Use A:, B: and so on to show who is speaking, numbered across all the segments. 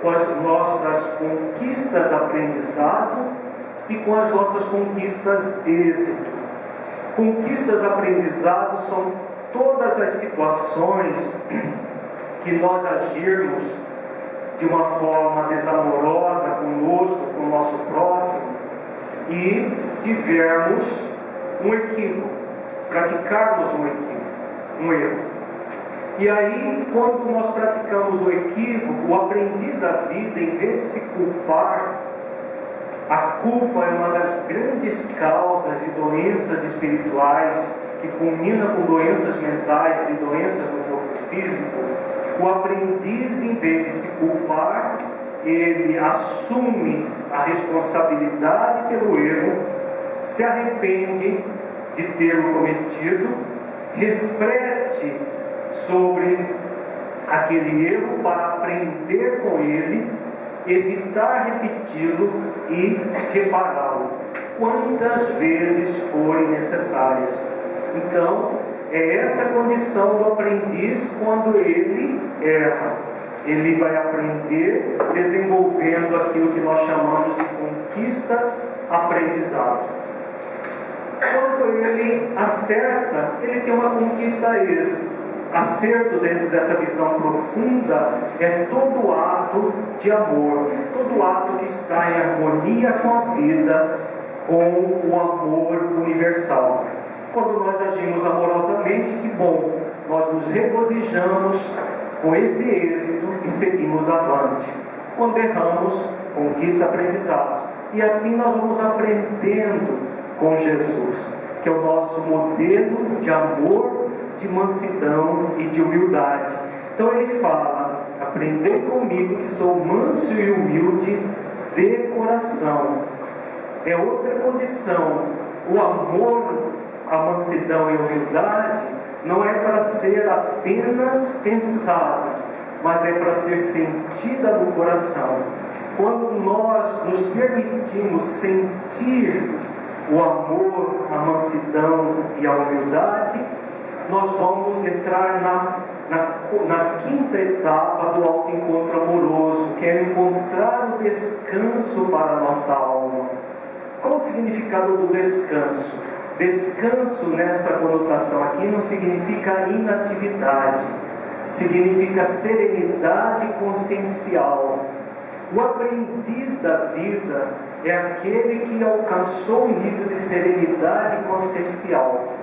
A: com as nossas conquistas aprendizado e com as nossas conquistas êxito. Conquistas aprendizado são todas as situações que nós agirmos de uma forma desamorosa conosco, com o nosso próximo, e tivermos um equívoco, praticarmos um equívoco, um erro. E aí, quando nós praticamos o equívoco, o aprendiz da vida, em vez de se culpar, a culpa é uma das grandes causas de doenças espirituais, que culmina com doenças mentais e doenças do corpo físico. O aprendiz, em vez de se culpar, ele assume a responsabilidade pelo erro, se arrepende de tê-lo cometido, reflete sobre aquele erro para aprender com ele, evitar repeti-lo e repará-lo quantas vezes forem necessárias. Então, é essa condição do aprendiz quando ele erra. Ele vai aprender desenvolvendo aquilo que nós chamamos de conquistas aprendizado. Quando ele acerta, ele tem uma conquista êxito. Acerto, dentro dessa visão profunda, é todo ato de amor, todo ato que está em harmonia com a vida, com o amor universal. Quando nós agimos amorosamente, que bom, nós nos regozijamos com esse êxito e seguimos avante. Quando erramos, conquista aprendizado. E assim nós vamos aprendendo com Jesus, que é o nosso modelo de amor, de mansidão e de humildade. Então ele fala: aprendei comigo que sou manso e humilde de coração. É outra condição. O amor, a mansidão e a humildade não é para ser apenas pensada, mas é para ser sentida no coração. Quando nós nos permitimos sentir o amor, a mansidão e a humildade, nós vamos entrar na quinta etapa do autoencontro amoroso, que é encontrar o descanso para a nossa alma. Qual o significado do descanso? Descanso, nesta conotação aqui, não significa inatividade, significa serenidade consciencial. O aprendiz da vida é aquele que alcançou o nível de serenidade consciencial.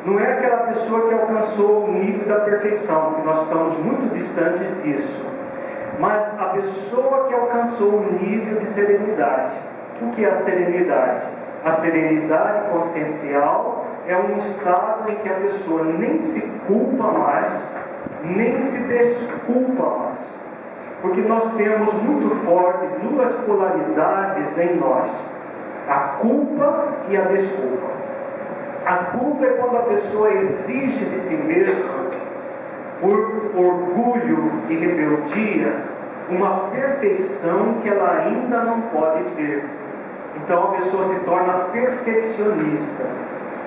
A: Não é aquela pessoa que alcançou o nível da perfeição, que nós estamos muito distantes disso, mas a pessoa que alcançou o nível de serenidade. O que é a serenidade? A serenidade consciencial é um estado em que a pessoa nem se culpa mais, nem se desculpa mais. Porque nós temos muito forte duas polaridades em nós: a culpa e a desculpa. A culpa é quando a pessoa exige de si mesma, por orgulho e rebeldia, uma perfeição que ela ainda não pode ter. Então a pessoa se torna perfeccionista.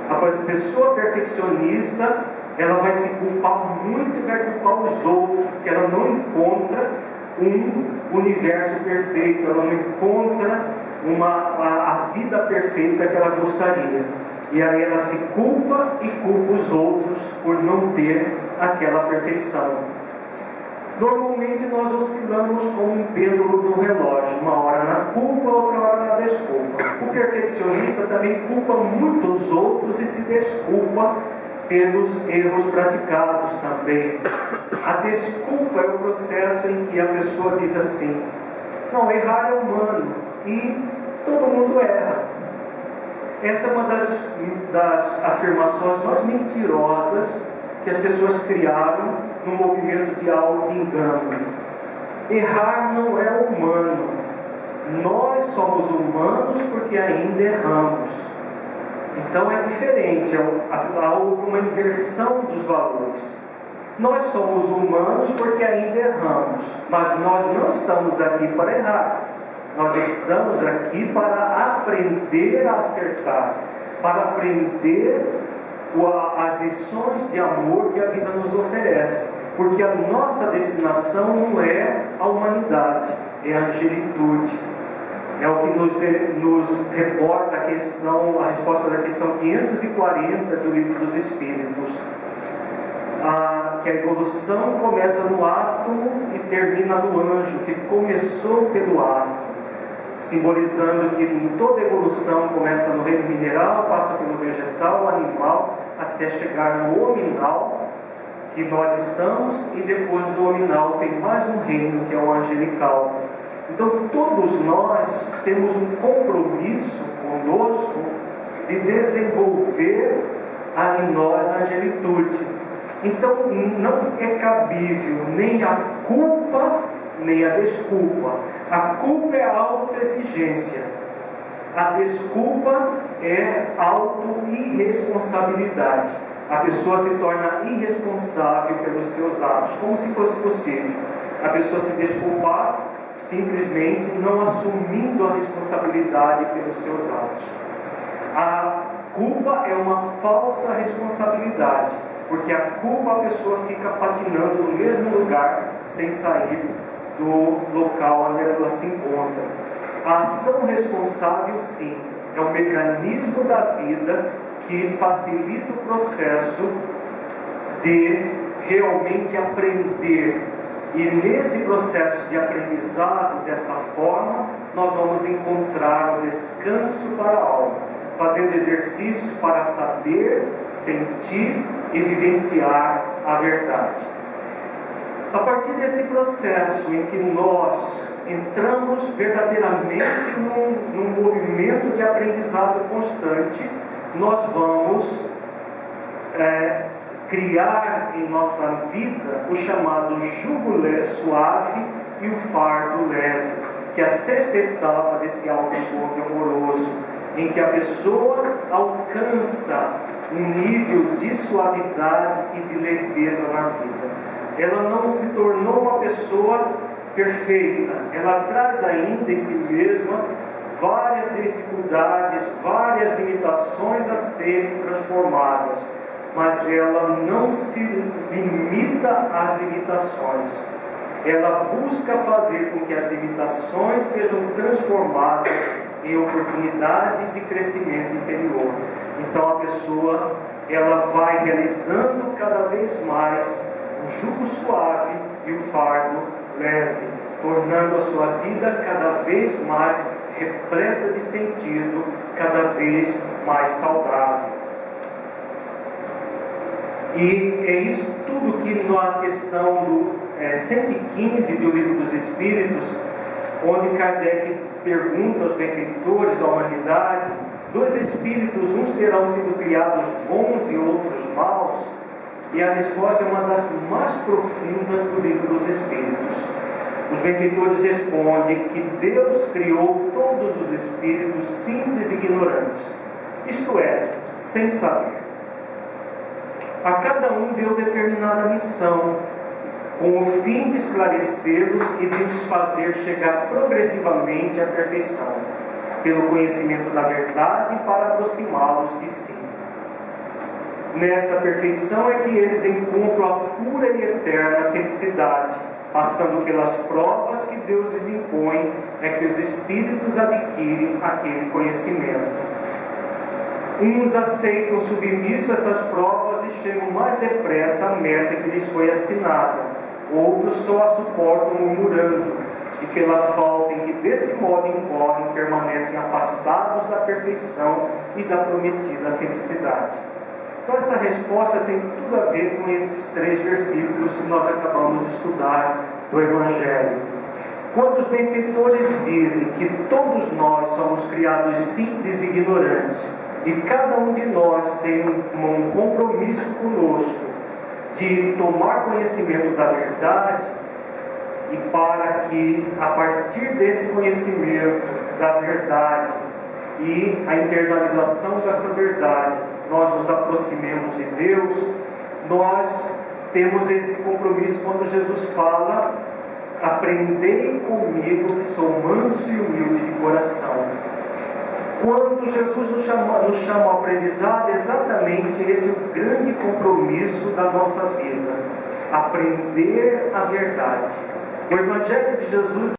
A: A pessoa perfeccionista, ela vai se culpar muito e vai culpar os outros, porque ela não encontra um universo perfeito, ela não encontra a vida perfeita que ela gostaria. E aí ela se culpa e culpa os outros por não ter aquela perfeição. Normalmente nós oscilamos como um pêndulo do relógio, uma hora na culpa, outra hora na desculpa. O perfeccionista também culpa muito os outros e se desculpa pelos erros praticados também. A desculpa é o processo em que a pessoa diz assim: não, errar é humano e todo mundo erra. Essa é uma das afirmações mais mentirosas que as pessoas criaram no movimento de auto-engano. Errar não é humano. Nós somos humanos porque ainda erramos. Então é diferente, houve uma inversão dos valores. Nós somos humanos porque ainda erramos, mas nós não estamos aqui para errar. Nós estamos aqui para aprender a acertar, para aprender as lições de amor que a vida nos oferece. porque a nossa destinação não é a humanidade, é a angelitude. É o que nos reporta a resposta da questão 540 do Livro dos Espíritos. Que a evolução começa no átomo e termina no anjo, que começou pelo átomo, simbolizando que toda evolução começa no reino mineral, passa pelo vegetal, animal, até chegar no hominal, que nós estamos, e depois do hominal tem mais um reino, que é o angelical. Então todos nós temos um compromisso conosco de desenvolver em nós a angelitude. Então não é cabível nem a culpa nem a desculpa. A culpa é a autoexigência, a desculpa é auto-irresponsabilidade. A pessoa se torna irresponsável pelos seus atos, como se fosse possível a pessoa se desculpar simplesmente não assumindo a responsabilidade pelos seus atos. A culpa é uma falsa responsabilidade, porque a culpa a pessoa fica patinando no mesmo lugar sem sair do local onde ela se encontra. A ação responsável, sim, é um mecanismo da vida que facilita o processo de realmente aprender. E nesse processo de aprendizado, dessa forma, nós vamos encontrar o descanso para a alma, fazendo exercícios para saber, sentir e vivenciar a verdade. A partir desse processo em que nós entramos verdadeiramente num movimento de aprendizado constante, nós vamos criar em nossa vida o chamado jugo suave e o fardo leve, que é a sexta etapa desse autoencontro amoroso, em que a pessoa alcança um nível de suavidade e de leveza na vida. Ela não se tornou uma pessoa perfeita, ela traz ainda em si mesma várias dificuldades, várias limitações a serem transformadas, mas ela não se limita às limitações. Ela busca fazer com que as limitações sejam transformadas em oportunidades de crescimento interior. Então a pessoa, ela vai realizando cada vez mais o jugo suave e o fardo leve, tornando a sua vida cada vez mais repleta de sentido, cada vez mais saudável. E é isso tudo que na questão do 115 do Livro dos Espíritos, onde Kardec pergunta aos benfeitores da humanidade: dois espíritos, uns terão sido criados bons e outros maus? E a resposta é uma das mais profundas do Livro dos Espíritos. Os benfeitores respondem que Deus criou todos os espíritos simples e ignorantes, isto é, sem saber. A cada um deu determinada missão, com o fim de esclarecê-los e de os fazer chegar progressivamente à perfeição, pelo conhecimento da verdade, para aproximá-los de si. Nesta perfeição é que eles encontram a pura e eterna felicidade. Passando pelas provas que Deus lhes impõe, é que os espíritos adquirem aquele conhecimento. Uns aceitam submisso essas provas e chegam mais depressa à meta que lhes foi assinada. Outros só a suportam murmurando, e pela falta em que desse modo incorrem, permanecem afastados da perfeição e da prometida felicidade. Então essa resposta tem tudo a ver com esses 3 versículos que nós acabamos de estudar do Evangelho. Quando os benfeitores dizem que todos nós somos criados simples e ignorantes, e cada um de nós tem um compromisso conosco de tomar conhecimento da verdade, e para que a partir desse conhecimento da verdade e a internalização dessa verdade nós nos aproximemos de Deus, nós temos esse compromisso quando Jesus fala: aprendei comigo que sou manso e humilde de coração. Quando Jesus nos chama ao aprendizado, é exatamente esse o grande compromisso da nossa vida. aprender a verdade. O Evangelho de Jesus